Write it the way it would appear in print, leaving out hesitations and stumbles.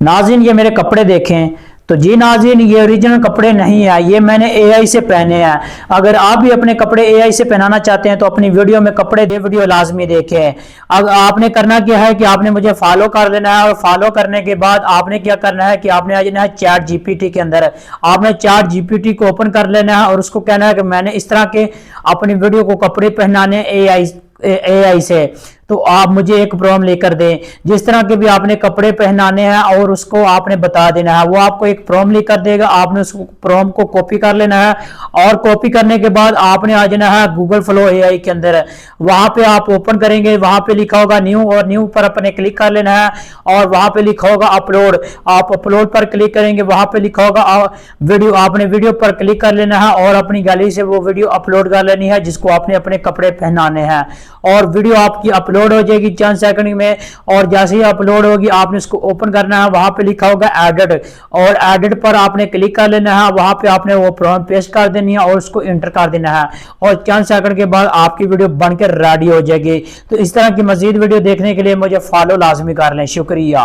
नाज़रीन ये मेरे कपड़े देखें। तो जी नाज़रीन ये ओरिजिनल कपड़े नहीं है, ये मैंने एआई से पहने हैं। अगर आप भी अपने कपड़े एआई से पहनाना चाहते हैं तो अपनी वीडियो में कपड़े दे वीडियो लाजमी देखें। अब आपने करना क्या है कि आपने मुझे फॉलो कर लेना है और फॉलो करने के बाद आपने क्या करना है कि आपने आ जाना है चैट जीपीटी के अंदर। आपने चैट जीपीटी को ओपन कर लेना है और उसको कहना है कि मैंने इस तरह के अपनी वीडियो को कपड़े पहनाने एआई से, तो आप मुझे एक प्रॉम्प्ट लेकर दें। जिस तरह के भी आपने कपड़े पहनाने हैं और उसको आपने बता देना है, वो आपको एक प्रॉम्प्ट लेकर देगा। आपने उस प्रॉम्प्ट को कॉपी कर लेना है और कॉपी करने के बाद आपने आ जाना है गूगल फ्लो एआई के अंदर। वहां पे आप ओपन करेंगे, वहां पे लिखा होगा न्यू, और न्यू पर अपने क्लिक कर लेना है और वहां पे लिखा होगा अपलोड। आप अपलोड पर क्लिक करेंगे, वहां पे लिखा होगा वीडियो। आपने वीडियो पर क्लिक कर लेना है और अपनी गैलरी से वो वीडियो अपलोड कर लेनी है जिसको आपने अपने कपड़े पहनाने हैं। और वीडियो आपकी अपलोड हो जाएगी चंद सेकंड में। और जैसे ही अपलोड होगी आपने इसको ओपन करना है, वहां पे लिखा होगा एडिट, और एडिट पर आपने क्लिक कर लेना है। वहां पे आपने वो प्रॉम्प्ट पेस्ट कर देनी है और उसको इंटर कर देना है और चंद सेकंड के बाद आपकी वीडियो बनकर रेडी हो जाएगी। तो इस तरह की मजीद वीडियो देखने के लिए मुझे फॉलो लाजमी कर लें। शुक्रिया।